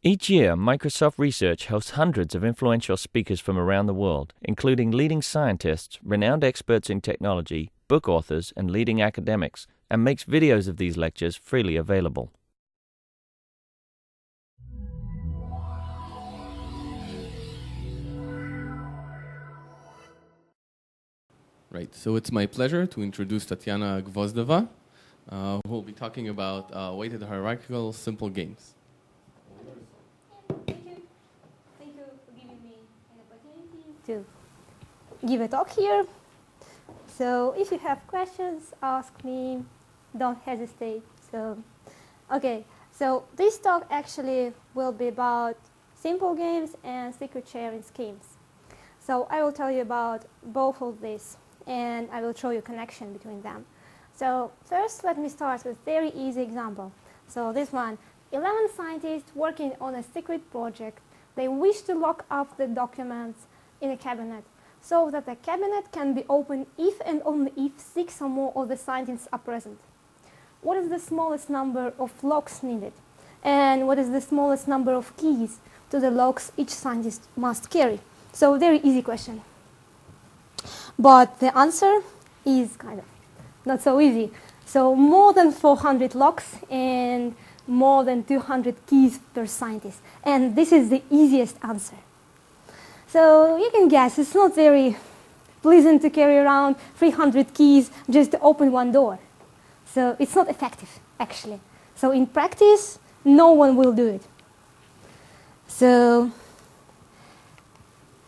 Each year, Microsoft Research hosts hundreds of influential speakers from around the world, including leading scientists, renowned experts in technology, book authors, and leading academics, and makes videos of these lectures freely available. Right, so it's my pleasure to introduce Tatiana Gvozdova, who will be talking about weighted hierarchical simple games. Thank you. Thank you for giving me an opportunity to give a talk here. So if you have questions, ask me. Don't hesitate. Okay. So this talk actually will be about simple games and secret sharing schemes. So I will tell you about both of these, and I will show you a connection between them. So first, let me start with a very easy example. So this one, 11 scientists working on a secret project. They wish to lock up the documents in a cabinet so that the cabinet can be opened if and only if 6 or more of the scientists are present. What is the smallest number of locks needed? And what is the smallest number of keys to the locks each scientist must carry? So very easy question. But the answer is kind of not so easy. So more than 400 locks and more than 200 keys per scientist. And this is the easiest answer. So you can guess it's not very pleasant to carry around 300 keys just to open one door. So it's not effective, actually. So in practice, no one will do it. So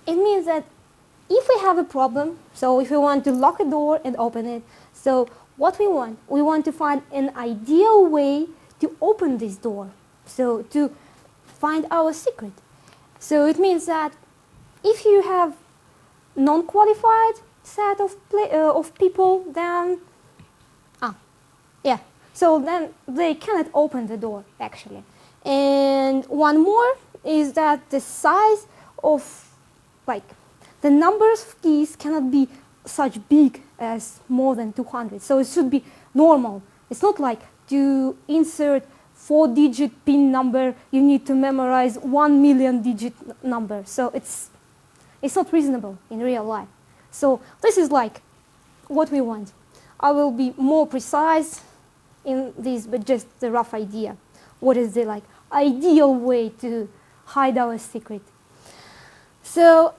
it means that if we have a problem, so if we want to lock a door and open it, so what we want to find an ideal way to open this door, so to find our secret. So it means that if you have non-qualified set of people, then so then they cannot open the door, actually. And one more is that the size of, the numbers of keys cannot be such big as more than 200. So it should be normal. It's not like to insert 4-digit PIN number, you need to memorize 1 million digit number. So it's not reasonable in real life. So this is like what we want. I will be more precise in this, but just the rough idea. What is the ideal way to hide our secret? So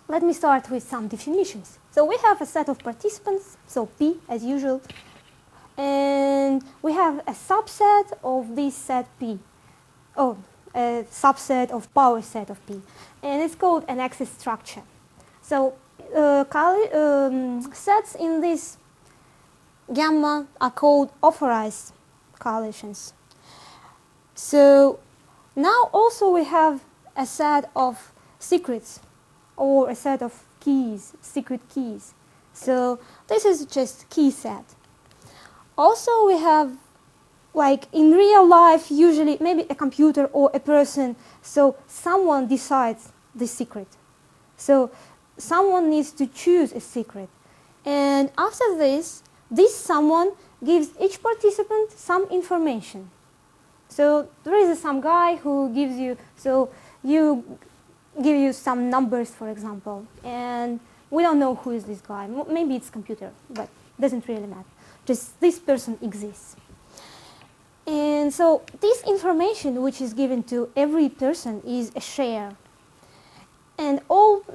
let me start with some definitions. So we have a set of participants, so P as usual, and we have a subset of this set P, a subset of power set of P, and it's called an access structure. So sets in this gamma are called authorized coalitions. So now also we have a set of secrets, or a set of keys, secret keys. So this is just key set. Also we have, in real life, usually maybe a computer or a person, so someone decides the secret. So someone needs to choose a secret. And after this someone gives each participant some information. So there is some guy who gives you, give you some numbers, for example, and we don't know who is this guy. Maybe it's computer, but it doesn't really matter. Just this person exists. And so this information which is given to every person is a share. And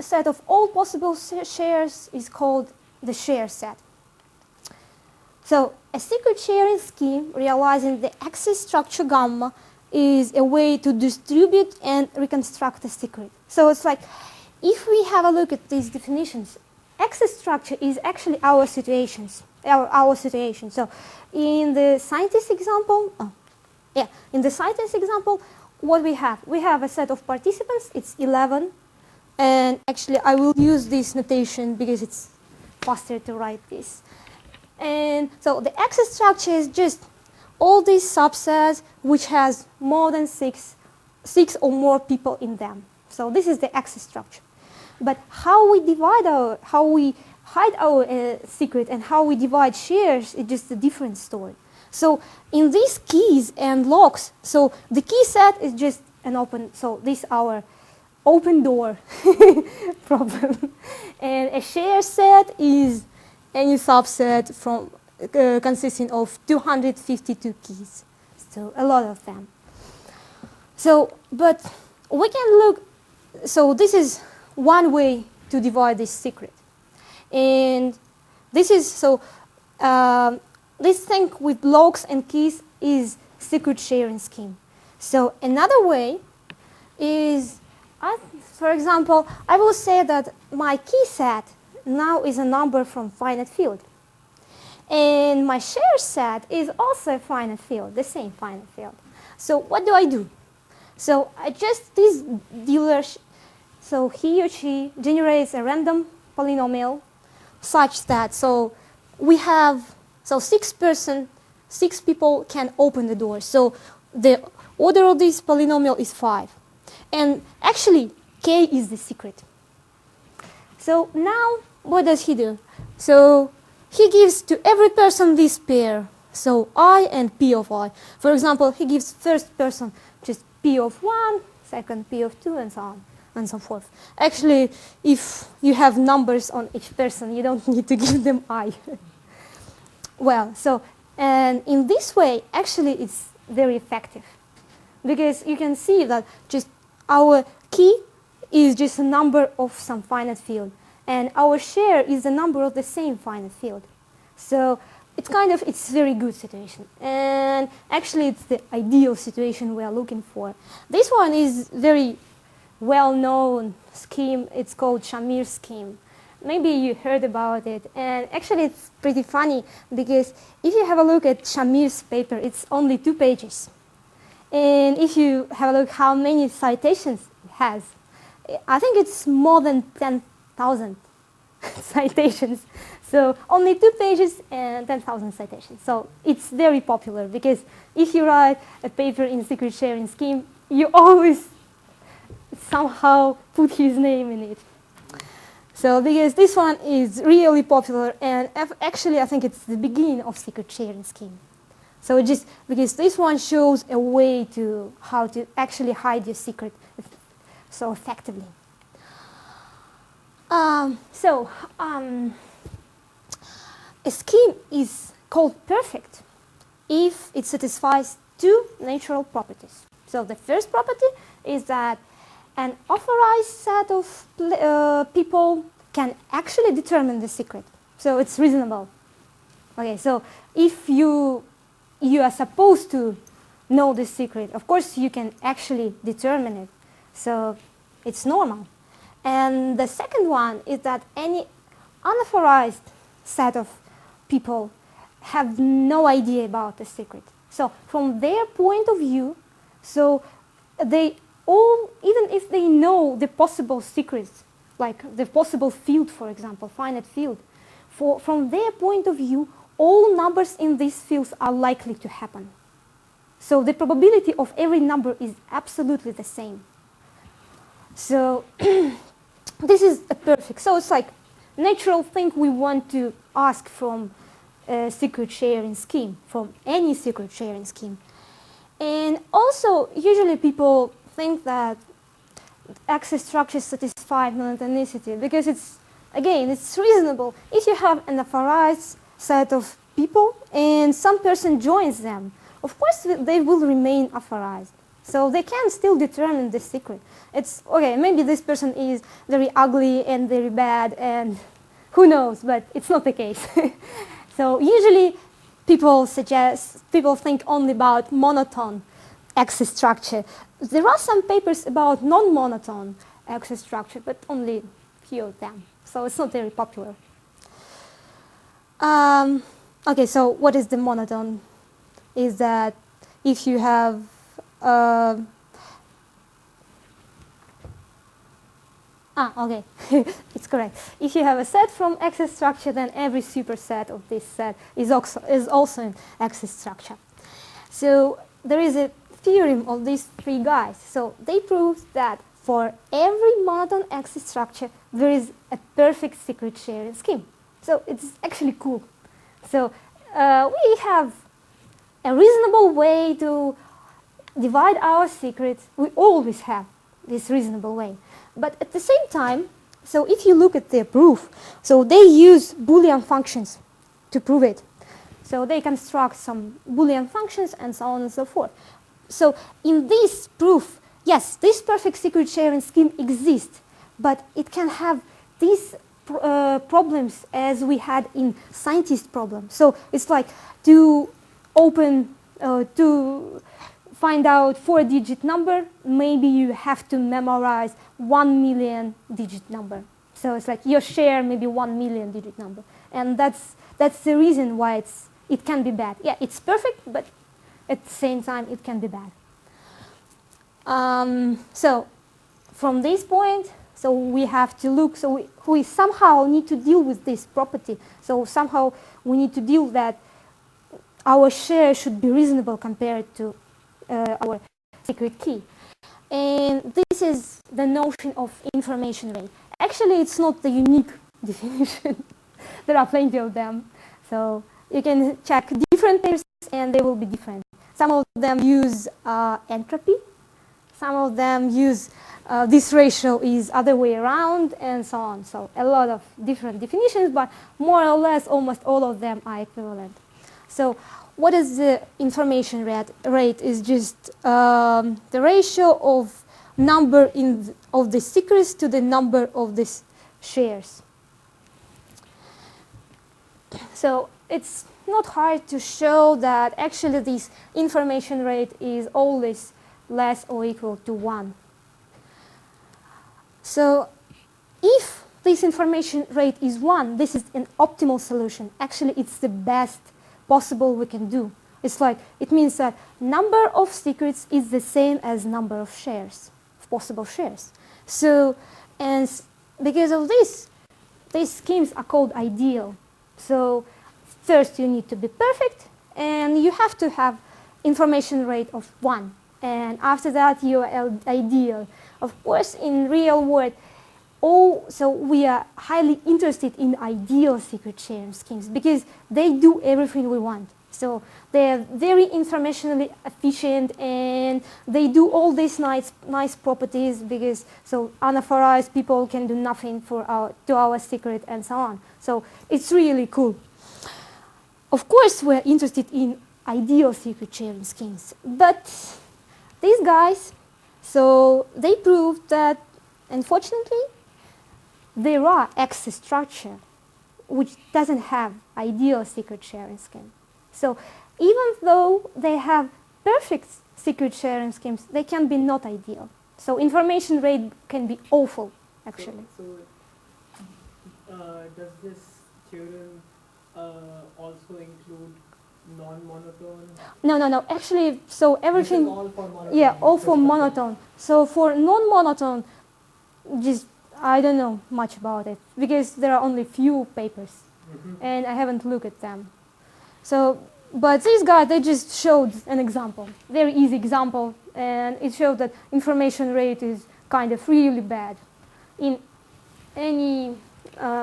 set of all possible shares is called the share set. So a secret sharing scheme realizing the access structure gamma is a way to distribute and reconstruct a secret. So it's like, if we have a look at these definitions, access structure is actually our situation. So in the scientist example, what we have a set of participants, it's 11. And actually I will use this notation because it's faster to write this. And so the access structure is just all these subsets which has more than six or more people in them. So this is the access structure. But how we hide our secret and how we divide shares is just a different story. So in these keys and locks, so the key set is just an open, so this is our open door problem. And a share set is any subset from consisting of 252 keys. So a lot of them. So, but we can look, so this is one way to divide this secret. And this is, so this thing with locks and keys is secret sharing scheme. So another way is, for example, I will say that my key set now is a number from finite field. And my share set is also a finite field, the same finite field. So what do I do? So I just, this dealer, so he or she generates a random polynomial such that, so we have, so 6 people can open the door. So the order of this polynomial is 5. And actually, k is the secret. So now, what does he do? So he gives to every person this pair, so I and p of I. For example, he gives first person just p of 1, second p of 2, and so on and so forth. Actually, if you have numbers on each person, you don't need to give them I. Well, so, and in this way, actually, it's very effective. Because you can see that just our key is just a number of some finite field. And our share is the number of the same finite field. So it's kind of, it's a very good situation. And actually, it's the ideal situation we are looking for. This one is very well-known scheme. It's called Shamir scheme. Maybe you heard about it. And actually, it's pretty funny because if you have a look at Shamir's paper, it's only 2 pages. And if you have a look how many citations it has, I think it's more than 10,000 citations. So only 2 pages and 10,000 citations. So it's very popular because if you write a paper in secret sharing scheme, you always somehow put his name in it. So because this one is really popular, and actually I think it's the beginning of secret sharing scheme. So just because this one shows a way to how to actually hide your secret so effectively. A scheme is called perfect if it satisfies 2 natural properties. So the first property is that an authorized set of people can actually determine the secret. So it's reasonable. Okay, so if you are supposed to know the secret, of course you can actually determine it. So it's normal. And the second one is that any unauthorized set of people have no idea about the secret. So from their point of view, so they all, even if they know the possible secrets, like the possible field, for example, finite field, from their point of view, all numbers in these fields are likely to happen. So the probability of every number is absolutely the same. So this is a perfect, so it's like natural thing we want to ask from a secret sharing scheme, from any secret sharing scheme. And also, usually people think that access structures satisfy monotonicity because it's, again, it's reasonable. If you have an authorized set of people and some person joins them, of course they will remain authorized. So they can still determine the secret. It's, okay, maybe this person is very ugly and very bad and who knows, but it's not the case. So usually people think only about monotone access structure. There are some papers about non-monotone access structure, but only few of them. So it's not very popular. Okay, so what is the monotone? Is that if you have okay, it's correct. If you have a set from access structure, then every superset of this set is also an access structure. So there is a theorem of these 3 guys. So they proved that for every monotone access structure, there is a perfect secret sharing scheme. So it's actually cool. So we have a reasonable way to divide our secrets. We always have this reasonable way. But at the same time, so if you look at their proof, so they use Boolean functions to prove it. So they construct some Boolean functions and so on and so forth. So in this proof, yes, this perfect secret sharing scheme exists, but it can have these problems as we had in scientist problem. So it's like to find out 4-digit number, maybe you have to memorize 1 million digit number. So it's like your share maybe 1 million digit number. And that's the reason why it can be bad. Yeah, it's perfect, but at the same time it can be bad. So from this point, so we have to look, so we somehow need to deal with this property. So somehow we need to deal that our share should be reasonable compared to our secret key. And this is the notion of information rate. Actually, it's not the unique definition. There are plenty of them. So you can check different papers and they will be different. Some of them use entropy. Some of them use this ratio is other way around and so on. So a lot of different definitions, but more or less almost all of them are equivalent. So what is the information rate is just the ratio of number of the secrets to the number of the shares. So it's not hard to show that actually this information rate is always less or equal to 1. So if this information rate is 1, this is an optimal solution. Actually, it's the best possible we can do. It's like, it means that number of secrets is the same as number of shares, possible shares. So, and because of this, these schemes are called ideal. So first you need to be perfect, and you have to have information rate of 1. And after that, you are ideal. Of course, in real world, so we are highly interested in ideal secret sharing schemes because they do everything we want. So they are very informationally efficient and they do all these nice properties because so unauthorized people can do nothing to our secret and so on. So it's really cool. Of course, we're interested in ideal secret sharing schemes, but these guys, so they proved that, unfortunately, there are access structure which doesn't have ideal secret sharing scheme. So even though they have perfect secret sharing schemes, they can be not ideal. So information rate can be awful, actually. So does this theorem also include non-monotone? No. Actually, so everything. All for monotone. Yeah, all for monotone. So for non-monotone, just I don't know much about it because there are only few papers, and I haven't looked at them. So, but these guys, they just showed an example, very easy example, and it showed that information rate is kind of really bad in any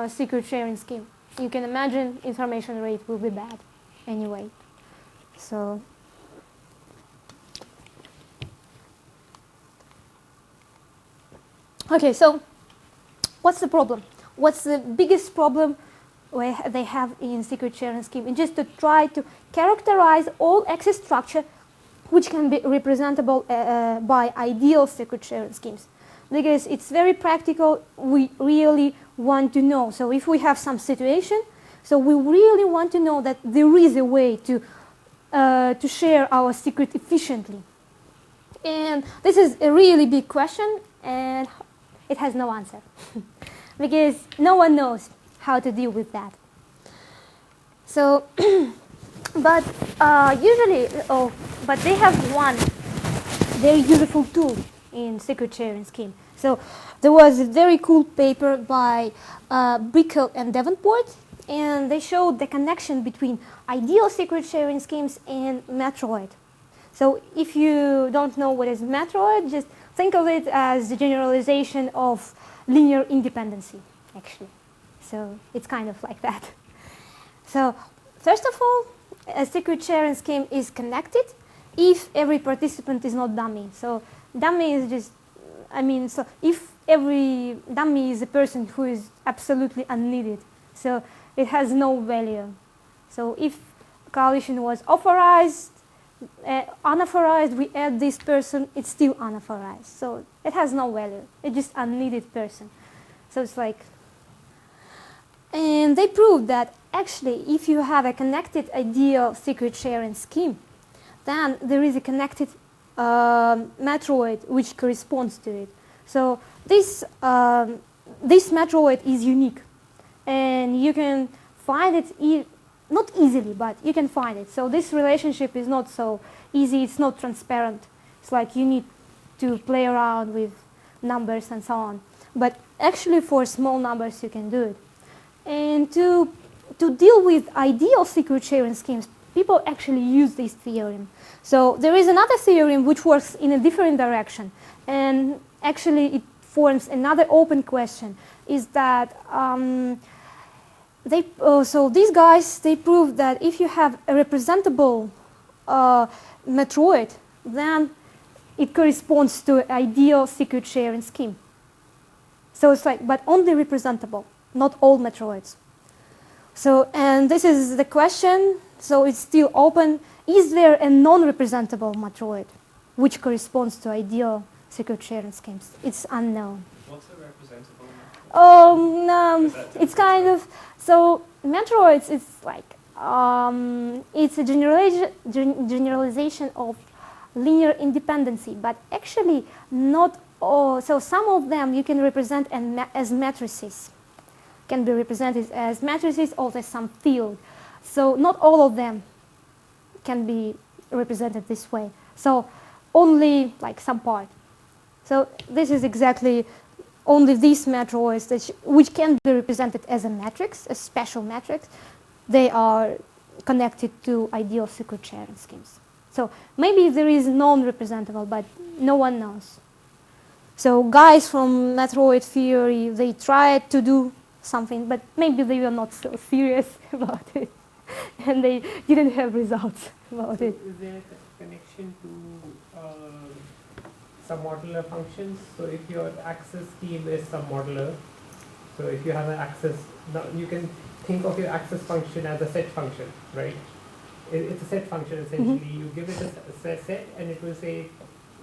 secret sharing scheme. You can imagine information rate will be bad anyway. So, okay, so what's the problem? What's the biggest problem they have in secret sharing scheme? It's just to try to characterize all access structure which can be representable by ideal secret sharing schemes. Because it's very practical, we really want to know. So if we have some situation, so we really want to know that there is a way to share our secret efficiently. And this is a really big question, and it has no answer. Because no one knows how to deal with that. So, but but they have one very useful tool in secret sharing scheme. So there was a very cool paper by Brickell and Davenport, and they showed the connection between ideal secret sharing schemes and Matroid. So if you don't know what is Matroid, just think of it as the generalization of linear independency, actually. So it's kind of like that. So first of all, a secret sharing scheme is connected if every participant is not dummy. So dummy is just, so if every dummy is a person who is absolutely unneeded, so it has no value. So if coalition was authorized, unauthorized, we add this person, it's still unauthorized. So it has no value. It's just unneeded person. So it's like, and they proved that actually if you have a connected ideal secret sharing scheme, then there is a connected matroid which corresponds to it. So this matroid is unique, and you can find it not easily, but you can find it. So this relationship is not so easy, it's not transparent. It's like you need to play around with numbers and so on. But actually for small numbers you can do it. And to deal with ideal secret sharing schemes, people actually use this theorem. So there is another theorem which works in a different direction. And actually it forms another open question, is that so these guys, they proved that if you have a representable matroid, then it corresponds to an ideal secret sharing scheme. So it's like, but only representable, not all matroids. So, and this is the question, so it's still open. Is there a non-representable matroid which corresponds to ideal secret sharing schemes? It's unknown. What's a representable matroid? It's kind of, so matroids, it's like, it's a generalization of linear independency, but actually not all. So some of them you can represent as matrices, can be represented as matrices of some field. So not all of them can be represented this way. So only like some part. So this is exactly only these matroids which can be represented as a matrix, a special matrix. They are connected to ideal secret sharing schemes. So maybe there is non-representable, but no one knows. So guys from matroid theory, they tried to do something, but maybe they were not so serious about it, and they didn't have results about it. Is there a connection to submodular functions? So if your access scheme is submodular, so if you have an access, now you can think of your access function as a set function, right? It's a set function essentially. Mm-hmm. You give it a set and it will say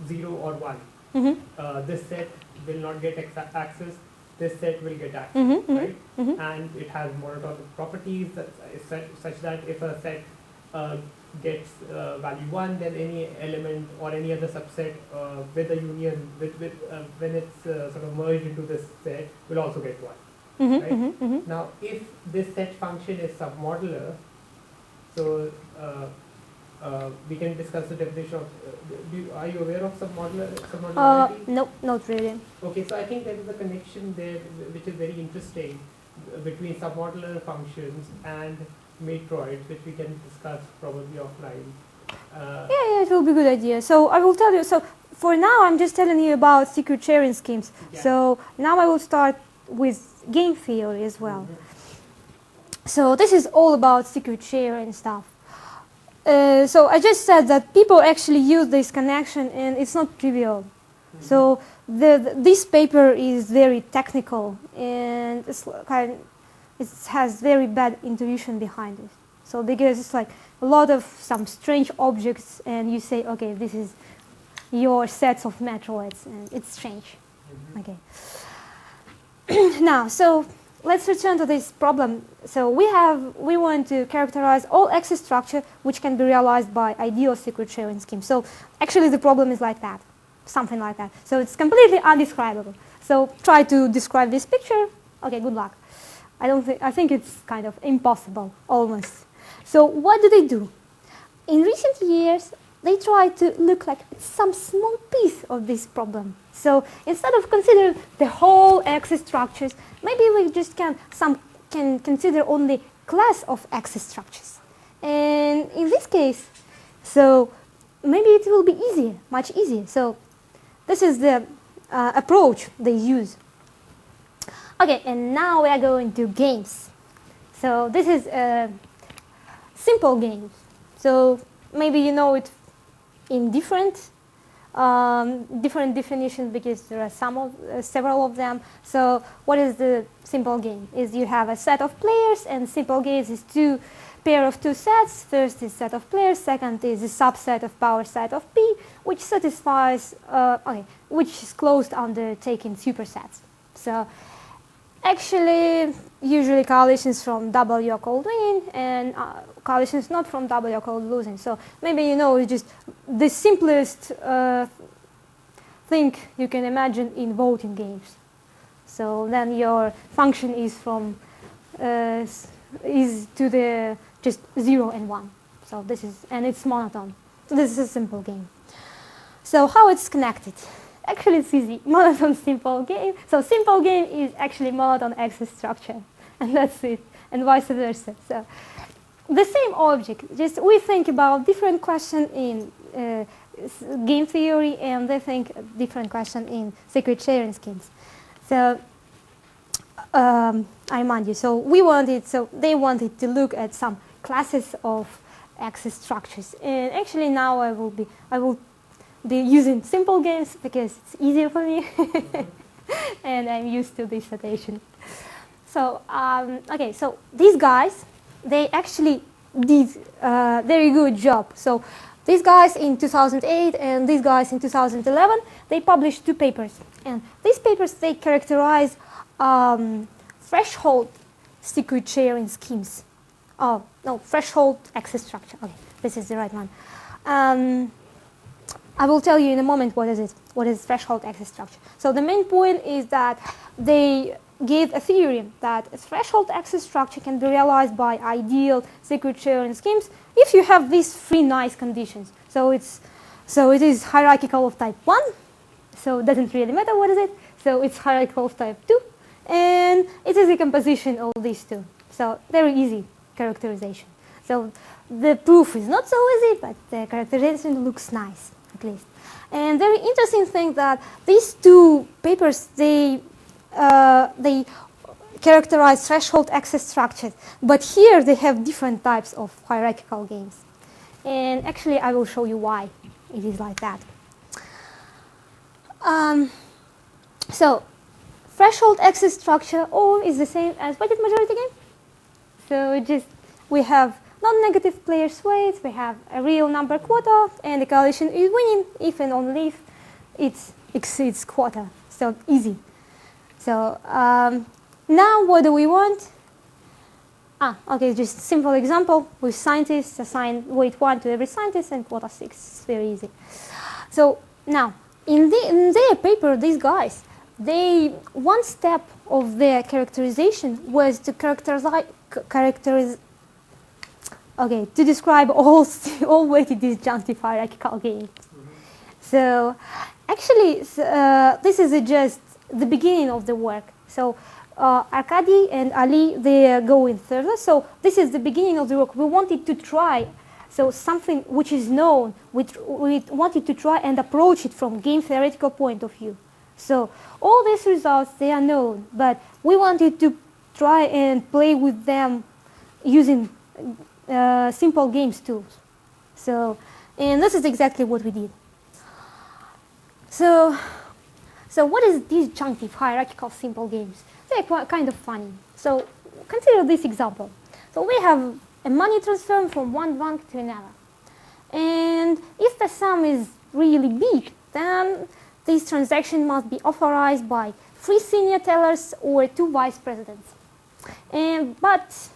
0 or 1. Mm-hmm. This set will not get access, this set will get access, mm-hmm. right? Mm-hmm. And it has monotonic properties such that if a set gets value 1, then any element or any other subset with a union, when it's sort of merged into this set, will also get 1. Mm-hmm. Right? Mm-hmm. Mm-hmm. Now, if this set function is submodular, so we can discuss the definition of. Are you aware of submodularity? No, not really. Okay, so I think there is a connection there which is very interesting between submodular functions and matroids, which we can discuss probably offline. Yeah, it will be a good idea. So I will tell you. So for now, I'm just telling you about secret sharing schemes. Yeah. So now I will start with game theory as well. Mm-hmm. So this is all about secret sharing stuff. So I just said that people actually use this connection, and it's not trivial. Mm-hmm. So this paper is very technical, and it has very bad intuition behind it. So because it's like a lot of some strange objects, and you say, okay, this is your sets of matroids, and it's strange. Mm-hmm. Okay. Now, so let's return to this problem. So we want to characterize all access structure which can be realized by ideal secret sharing scheme. So actually the problem is like that, something like that. So it's completely undescribable. So try to describe this picture. Okay, good luck. I think it's kind of impossible, almost. So what do? In recent years, they try to look like some small piece of this problem. So instead of considering the whole access structures, maybe we just can consider only class of access structures. And in this case, so maybe it will be easier, much easier. So this is the approach they use. Okay, and now we are going to games. So this is a simple game. So maybe you know it in different definitions because there are several of them. So what is the simple game? Is you have a set of players, and simple games is pair of two sets. First is set of players. Second is a subset of power set of P, which satisfies which is closed under taking supersets. So actually, usually coalitions from W are called winning, and coalitions not from W are called losing. So maybe you know it's just the simplest thing you can imagine in voting games. So then your function is from is to the just 0 and 1. So this is, and it's monotone. So this is a simple game. So how it's connected? Actually, it's easy. Monotone simple game. So simple game is actually monotone access structure, and that's it, and vice versa. So the same object. Just we think about different question in game theory, and they think different question in secret sharing schemes. So I remind you. So they wanted to look at some classes of access structures, and actually now I will be using simple games because it's easier for me, and I'm used to this notation. So okay, so these guys, they actually did a very good job. So these guys in 2008 and these guys in 2011, they published 2 papers, and these papers they characterize threshold secret sharing schemes. Oh no, threshold access structure. Okay, this is the right one. I will tell you in a moment what is it. What is threshold access structure? So the main point is that they gave a theorem that a threshold access structure can be realized by ideal secret sharing schemes if you have these 3 nice conditions. So it is hierarchical of type 1. So it doesn't really matter what is it. So it's hierarchical of type 2, and it is a composition of these 2. So very easy characterization. So the proof is not so easy, but the characterization looks nice, at least. And very interesting thing that these 2 papers, they characterize threshold access structures, but here they have different types of hierarchical games. And actually, I will show you why it is like that. So threshold access structure is the same as weighted majority game. So we have non-negative player weights, we have a real number quota, and the coalition is winning if and only if it exceeds quota. So easy. So now what do we want? Okay, just simple example with scientists, assign weight 1 to every scientist and quota 6. It's very easy. So now in their paper, these guys, one step of their characterization was to to describe all weighted disjunctive hierarchical games. So actually, this is just the beginning of the work. So Arkady and Ali, they are going further. So this is the beginning of the work. We wanted to try something which is known. We wanted to try and approach it from game theoretical point of view. So all these results, they are known, but we wanted to try and play with them using simple games tools. So, and this is exactly what we did. So what is disjunctive hierarchical simple games? They're kind of funny. So consider this example. So we have a money transfer from one bank to another. And if the sum is really big, then this transaction must be authorized by 3 senior tellers or 2 vice presidents. But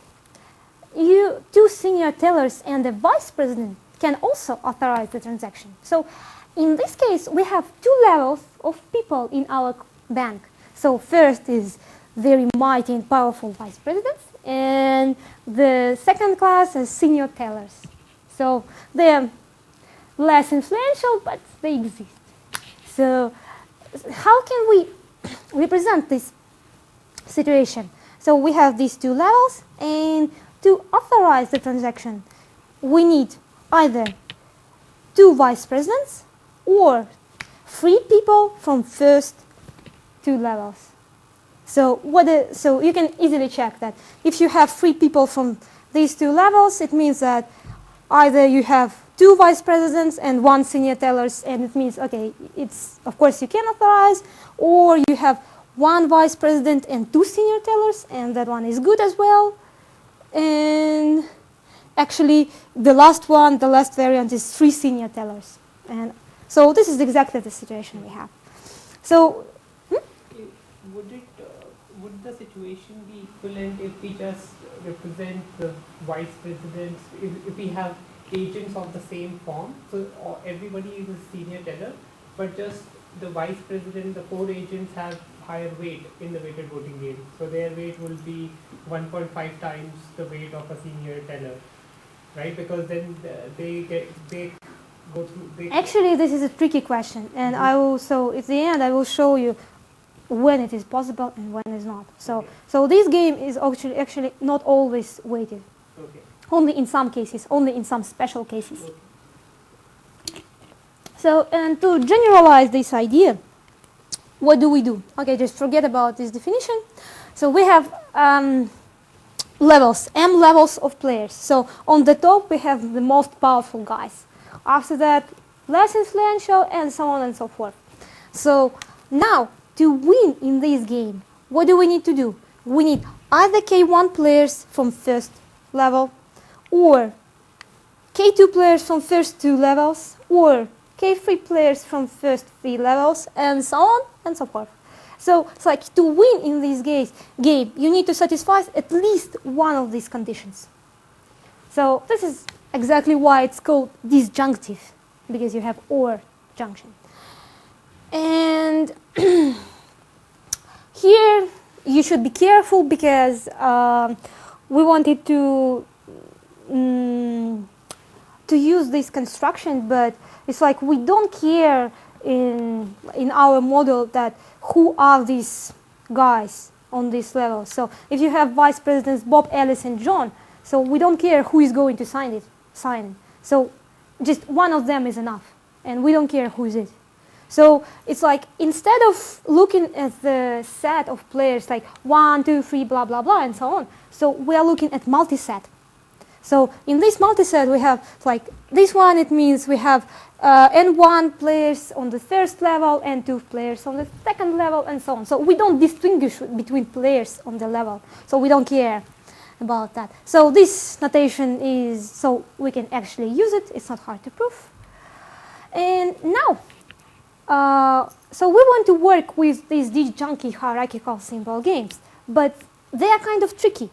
2 senior tellers and the vice president can also authorize the transaction. So in this case, we have 2 levels of people in our bank. So first is very mighty and powerful vice presidents, and the second class is senior tellers. So they're less influential, but they exist. So how can we represent this situation? So we have these 2 levels, and to authorize the transaction, we need either 2 vice presidents or 3 people from first 2 levels. So so you can easily check that if you have 3 people from these 2 levels, it means that either you have 2 vice presidents and 1 senior tellers, and it means, okay, it's, of course, you can authorize, or you have 1 vice president and 2 senior tellers, and that one is good as well. And actually, the last variant is 3 senior tellers. And so this is exactly the situation we have. So, would the situation be equivalent if we just represent the vice presidents, if we have agents of the same form, so everybody is a senior teller, but just the vice president, the 4 agents have higher weight in the weighted voting game. So their weight will be 1.5 times the weight of a senior teller, right? Because then they go through. Actually, this is a tricky question, and I will. So at the end, I will show you when it is possible and when it's not. So, okay. So this game is actually not always weighted. Okay. Only in some cases, only in some special cases. Okay. So, and to generalize this idea, what do we do? Okay, just forget about this definition. So we have levels, M levels of players. So on the top, we have the most powerful guys. After that, less influential, and so on and so forth. So now, to win in this game, what do we need to do? We need either K1 players from first level, or K2 players from first 2 levels, or K3 players from first 3 levels, and so on and so forth. So it's like to win in this game, you need to satisfy at least one of these conditions. So this is exactly why it's called disjunctive, because you have or junction. And here you should be careful, because we wanted to use this construction, but it's like we don't care in our model that who are these guys on this level. So if you have vice presidents Bob, Alice, and John, so we don't care who is going to sign it. So just one of them is enough, and we don't care who is it. So it's like instead of looking at the set of players like 1, 2, 3, blah, blah, blah, and so on, so we are looking at multi-set. So in this multi-set, we have like this one, it means we have N1 players on the first level, N2 players on the second level, and so on. So we don't distinguish between players on the level. So we don't care about that. So this notation is, so we can actually use it. It's not hard to prove. And now, so we want to work with these disjunctive hierarchical symbol games, but they are kind of tricky,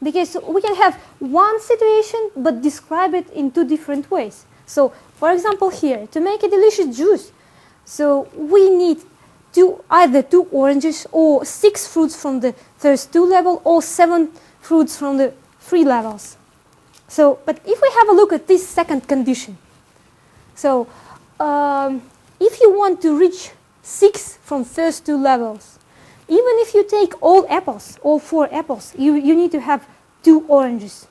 because we can have one situation but describe it in 2 different ways. So, for example, here, to make a delicious juice, so we need either 2 oranges or 6 fruits from the first 2 level, or 7 fruits from the 3 levels. So, but if we have a look at this second condition, so if you want to reach 6 from first 2 levels, even if you take all apples, all 4 apples, you need to have 2 oranges.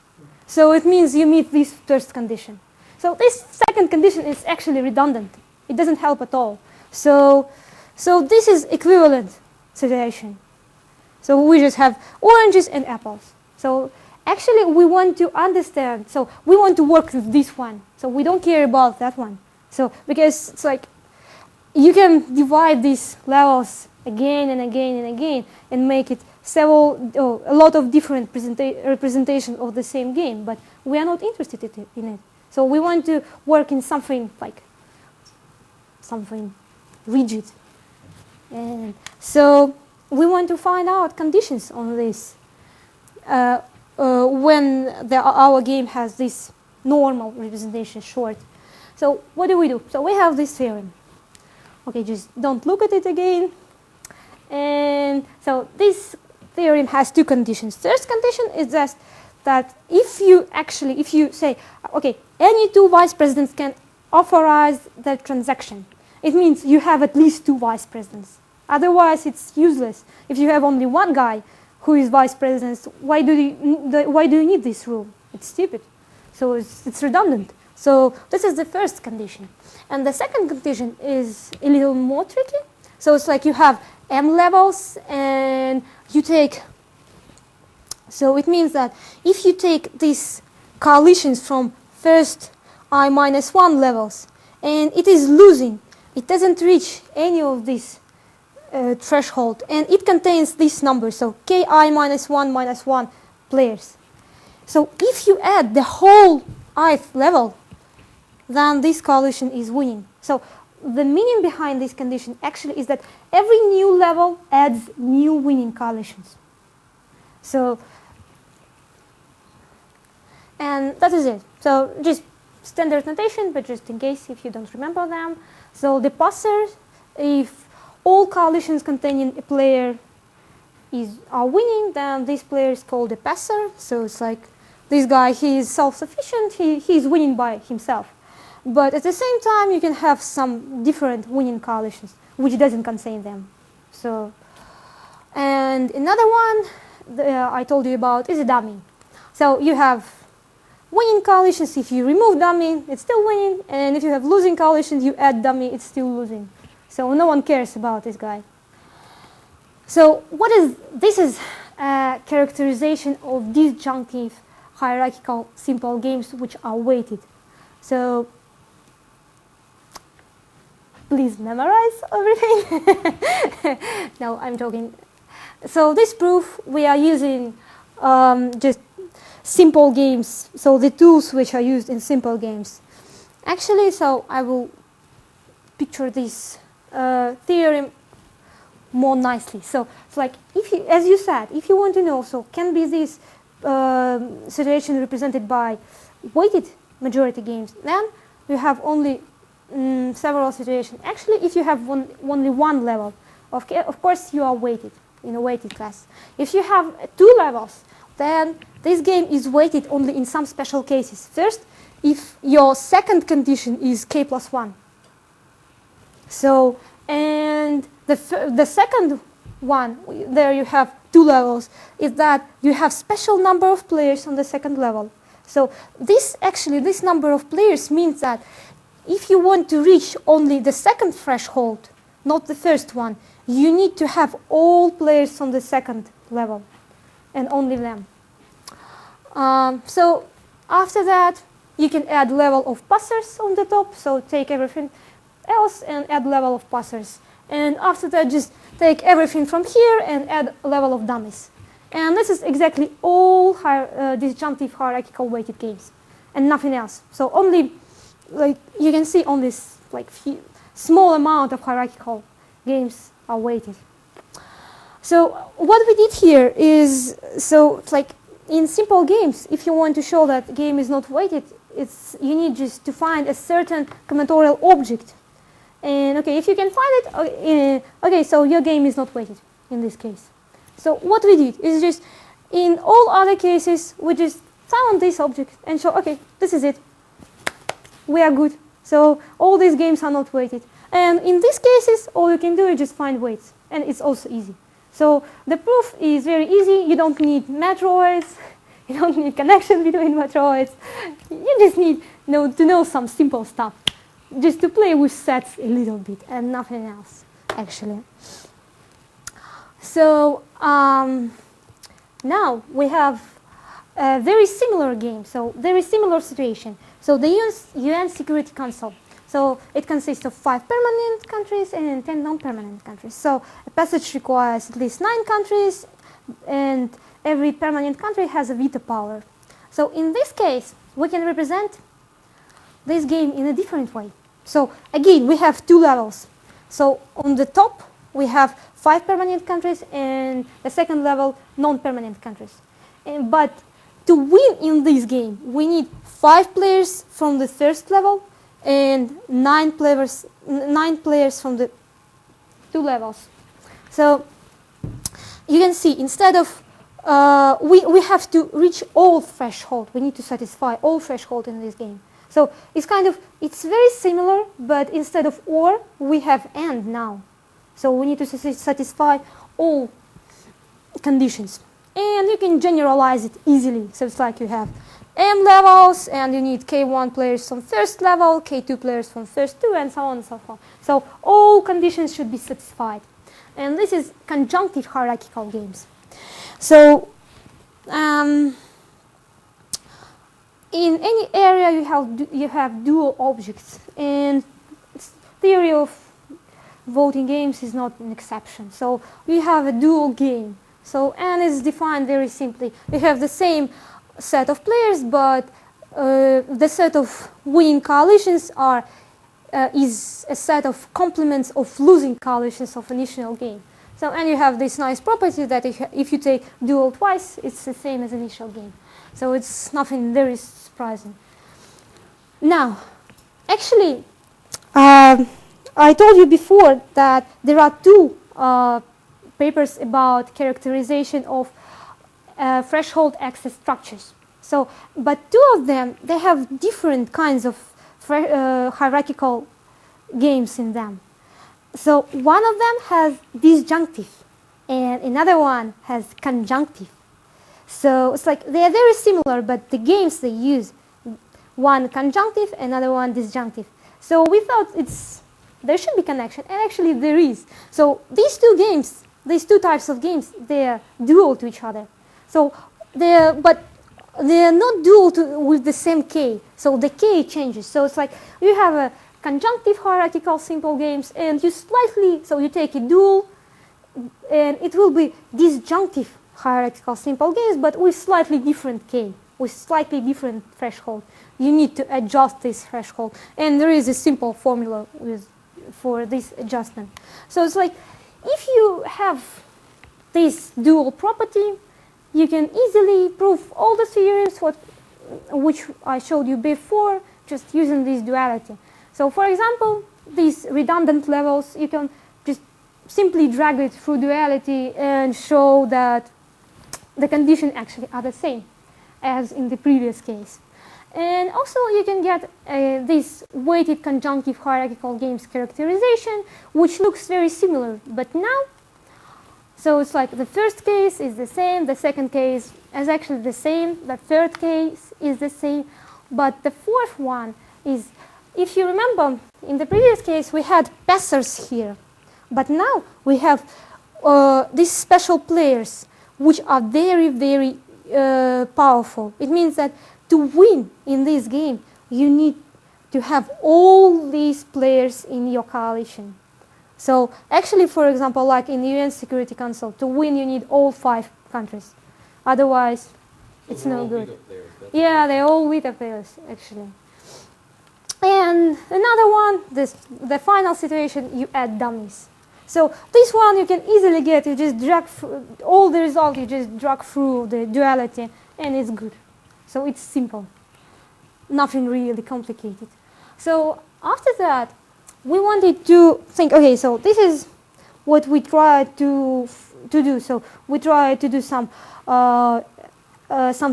So it means you meet this first condition. So this second condition is actually redundant. It doesn't help at all. So this is equivalent situation. So we just have oranges and apples. So actually we want to understand, so we want to work with this one. So we don't care about that one. So because it's like you can divide these levels again and again and again and make it a lot of different representations of the same game, but we are not interested in it. So we want to work in something like something rigid. And so we want to find out conditions on this when our game has this normal representation short. So what do? So we have this theorem. Okay, just don't look at it again. And so this theorem has 2 conditions. First condition is just that if you say, okay, any 2 vice presidents can authorize the transaction, it means you have at least 2 vice presidents. Otherwise, it's useless. If you have only 1 guy who is vice president, why do you need this rule? It's stupid. So it's redundant. So this is the first condition. And the second condition is a little more tricky. So it's like you have M levels and you take, so it means that if you take these coalitions from first I-1 levels, and it is losing. It doesn't reach any of these threshold, and it contains this number, so ki-1 players. So if you add the whole ith level, then this coalition is winning. So the meaning behind this condition actually is that every new level adds new winning coalitions. So, and that is it. So just standard notation, but just in case if you don't remember them. So the passers, if all coalitions containing a player are winning, then this player is called a passer. So it's like this guy, he is self-sufficient, he is winning by himself. But at the same time, you can have some different winning coalitions, which doesn't contain them. So, and another one I told you about is a dummy. So you have winning coalitions. If you remove dummy, it's still winning. And if you have losing coalitions, you add dummy, it's still losing. So no one cares about this guy. So this is a characterization of disjunctive hierarchical simple games which are weighted. So please memorize everything. No, I'm joking. So this proof, we are using just simple games. So the tools which are used in simple games. Actually, so I will picture this theorem more nicely. So it's like, if you, as you said, if you want to know, so can be this situation represented by weighted majority games, then you have only several situations. Actually, if you have only one level, of course you are weighted in a weighted class. If you have two levels, then this game is weighted only in some special cases. First, if your second condition is k+1. So, and the second one, there you have two levels, is that you have special number of players on the second level. So this number of players means that if you want to reach only the second threshold, not the first one, you need to have all players on the second level, and only them. So after that, you can add level of passers on the top, so take everything else and add level of passers. And after that, just take everything from here and add a level of dummies. And this is exactly all disjunctive hierarchical weighted games, and nothing else. So only, like you can see, on this like small amount of hierarchical games are weighted. So what we did here is, so it's like in simple games, if you want to show that game is not weighted, you need just to find a certain combinatorial object. And okay, if you can find it, okay, so your game is not weighted in this case. So what we did is just, in all other cases, we just found this object and show, okay, this is it. We are good. So all these games are not weighted. And in these cases, all you can do is just find weights. And it's also easy. So the proof is very easy. You don't need Matroids. You don't need connection between Matroids. You just need to know some simple stuff, just to play with sets a little bit and nothing else, actually. So now we have a very similar game, so very similar situation. So the UN Security Council. So it consists of 5 permanent countries and 10 non-permanent countries. So a passage requires at least 9 countries, and every permanent country has a veto power. So in this case, we can represent this game in a different way. So again, we have two levels. So on the top, we have 5 permanent countries, and the second level, non-permanent countries. But to win in this game, we need 5 players from the first level and 9 players from the 2 levels. So you can see, instead of we have to reach all threshold. We need to satisfy all threshold in this game. So it's very similar, but instead of or, we have and now. So we need to satisfy all conditions. And you can generalize it easily. So it's like you have M levels, and you need K1 players from first level, K2 players from first 2, and so on and so forth. So all conditions should be satisfied. And this is conjunctive hierarchical games. So in any area you have dual objects, and theory of voting games is not an exception. So we have a dual game. So N is defined very simply. We have the same set of players, but the set of winning coalitions is a set of complements of losing coalitions of initial game. So, and you have this nice property that if you take dual twice, it's the same as initial game. So it's nothing very surprising. Now, actually, I told you before that there are two papers about characterization of threshold access structures. So, but two of them, they have different kinds of hierarchical games in them. So one of them has disjunctive, and another one has conjunctive. So it's like they are very similar, but the games they use, one conjunctive, another one disjunctive. So we thought there should be connection, and actually there is. So these two games, these two types of games, they are dual to each other. So but they are not dual with the same K. So the K changes. So it's like you have a conjunctive hierarchical simple games, and you take a dual, and it will be disjunctive hierarchical simple games, but with slightly different K, with slightly different threshold. You need to adjust this threshold, and there is a simple formula for this adjustment. So it's like if you have this dual property, you can easily prove all the theorems which I showed you before, just using this duality. So for example, these redundant levels, you can just simply drag it through duality and show that the conditions actually are the same as in the previous case. And also you can get this weighted conjunctive hierarchical games characterization, which looks very similar, but now, so it's like the first case is the same, the second case is actually the same, the third case is the same, but the fourth one is, if you remember, in the previous case we had passers here, but now we have these special players which are very, very powerful. It means that to win in this game, you need to have all these players in your coalition. So actually, for example, like in the UN Security Council, to win you need all 5 countries. Otherwise, it's no good. Yeah, they're all Vita players, actually. And another one, the final situation, you add dummies. So this one you can easily get, you just drag all the results, you just drag through the duality, and it's good. So it's simple, nothing really complicated. So after that, we wanted to think, okay, so this is what we tried to do. So we tried to do some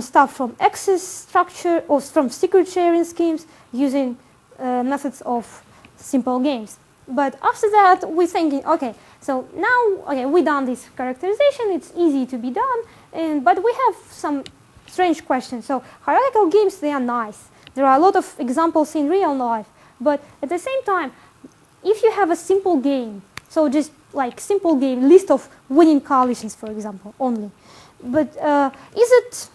stuff from access structure or from secret sharing schemes using methods of simple games. But after that, we're thinking, okay, so now, okay, we done this characterization, it's easy to be done, but we have some strange questions. So hierarchical games, they are nice. There are a lot of examples in real life, but at the same time, if you have a simple game, so just like simple game, list of winning coalitions, for example, only, but is it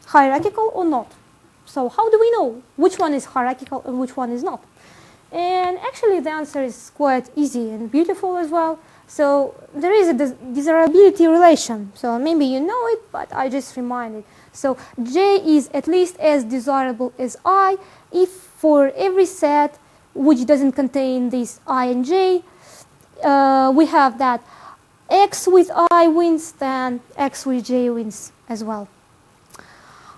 hierarchical or not? So how do we know which one is hierarchical and which one is not? And actually the answer is quite easy and beautiful as well. So there is a desirability relation. So maybe you know it, but I just reminded. So J is at least as desirable as I if for every set which doesn't contain this I and J, we have that X with I wins, then X with J wins as well.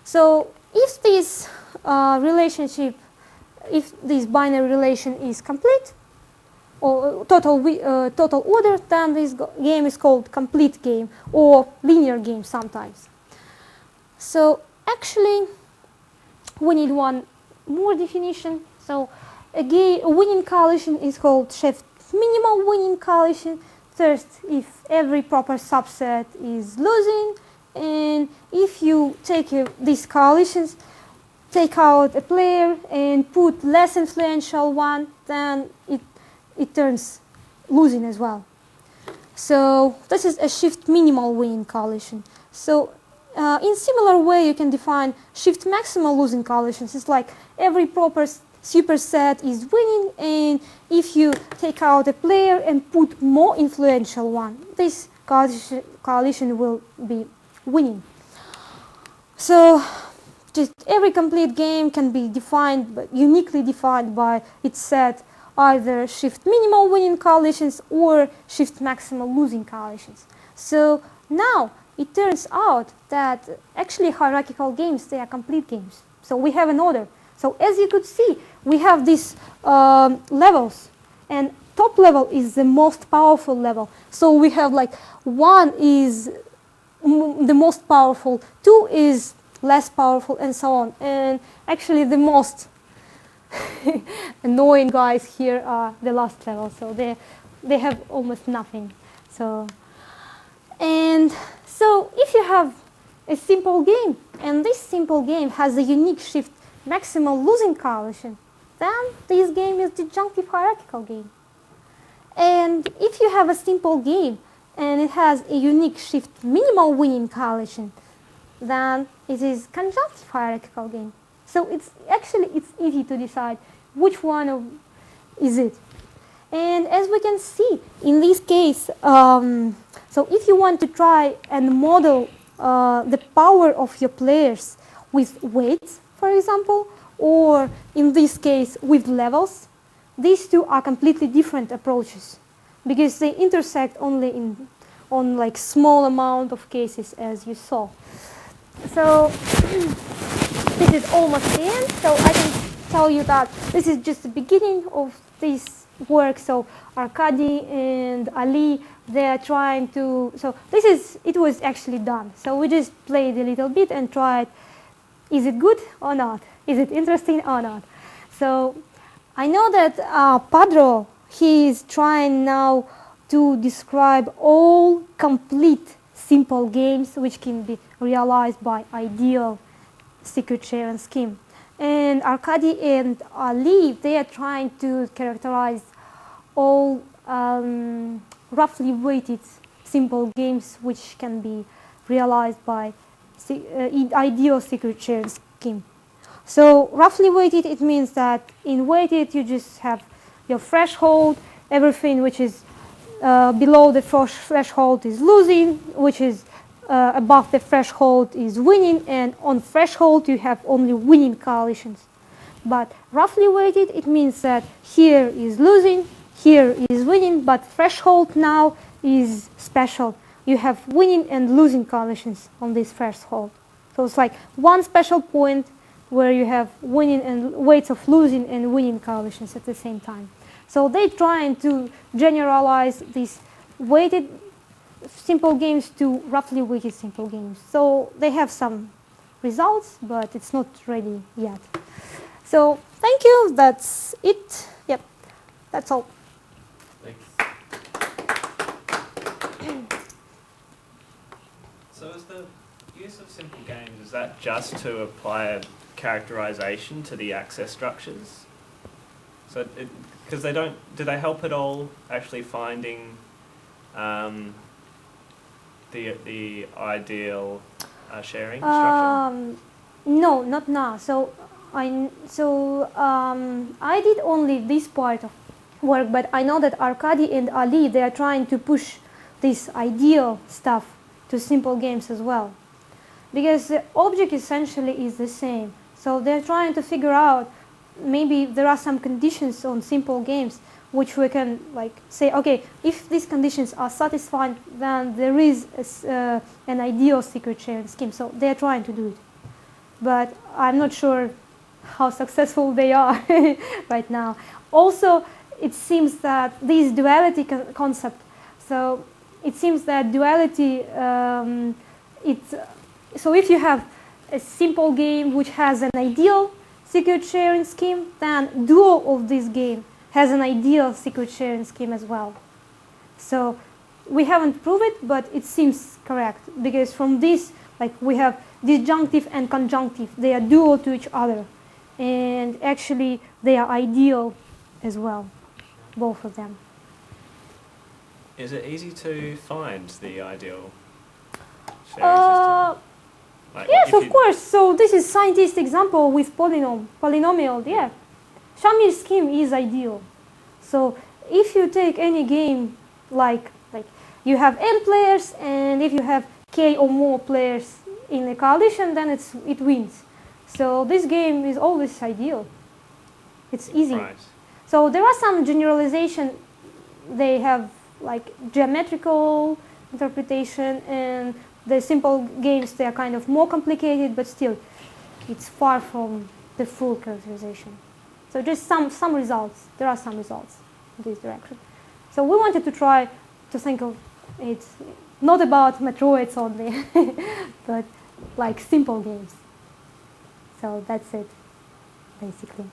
So if this relationship, if this binary relation is complete, or total order, then this game is called complete game or linear game sometimes. So actually, we need one more definition. So a winning coalition is called shift minimal winning coalition. First, if every proper subset is losing, and if you take these coalitions, take out a player and put less influential one, then it turns losing as well. So this is a shift minimal winning coalition. So in similar way, you can define shift maximal losing coalitions. It's like every proper superset is winning, and if you take out a player and put more influential one, this coalition will be winning. So just every complete game can be defined, but uniquely defined by its set, either shift minimal winning coalitions or shift maximal losing coalitions. So now it turns out that actually hierarchical games, they are complete games. So we have an order. So as you could see, we have these levels, and top level is the most powerful level. So we have like 1 is the most powerful, 2 is less powerful, and so on. And actually the most annoying guys here are the last level. So they have almost nothing. So if you have a simple game, and this simple game has a unique shift maximal losing coalition, then this game is disjunctive hierarchical game. And if you have a simple game and it has a unique shift minimal winning coalition, then it is conjunctive hierarchical game. So it's easy to decide which one is it. And as we can see in this case, so if you want to try and model the power of your players with weights, for example, or in this case with levels, these two are completely different approaches because they intersect only on like small amount of cases, as you saw. So this is almost the end. So I can tell you that this is just the beginning of this work. So Arkady and Ali, they are trying to. So it was actually done. So we just played a little bit and tried. Is it good or not? Is it interesting or not? So I know that Padro, he is trying now to describe all complete simple games which can be realized by ideal secret sharing scheme. And Arkady and Ali, they are trying to characterize all roughly weighted simple games which can be realized by ideal secret sharing scheme. So roughly weighted, it means that in weighted you just have your threshold, everything which is below the threshold is losing, which is above the threshold is winning, and on threshold you have only winning coalitions. But roughly weighted, it means that here is losing, here is winning, but threshold now is special. You have winning and losing coalitions on this threshold. So it's like one special point where you have winning and weights of losing and winning coalitions at the same time. So they're trying to generalize these weighted simple games to roughly weighted simple games. So they have some results, but it's not ready yet. So thank you. That's it. Yep, that's all. Thanks. So is the use of simple games, is that just to apply a characterization to the access structures? So, because they don't, do they help at all actually finding the ideal sharing structure? No, not now. So I did only this part of work, but I know that Arkady and Ali, they are trying to push this ideal stuff to simple games as well, because the object essentially is the same. So they're trying to figure out maybe there are some conditions on simple games which we can like say, okay, if these conditions are satisfied, then there is an ideal secret sharing scheme. So they're trying to do it, but I'm not sure how successful they are right now. Also, it seems that this duality concept, so it seems that duality, so if you have a simple game which has an ideal secret sharing scheme, then dual of this game has an ideal secret sharing scheme as well. So we haven't proved it, but it seems correct, because from this, like, we have disjunctive and conjunctive. They are dual to each other, and actually they are ideal as well, both of them. Is it easy to find the ideal sharing system? Like, Yes, of course. So this is scientist example with polynomial. Yeah, Shamir's scheme is ideal. So if you take any game like you have n players, and if you have k or more players in a coalition, then it wins. So this game is always ideal. It's easy. Right. So there are some generalization. They have like geometrical interpretation, and the simple games, they are kind of more complicated, but still it's far from the full characterization. So just some results. There are some results in this direction. So we wanted to try to think of it not about Matroids only, but like simple games. So that's it, basically.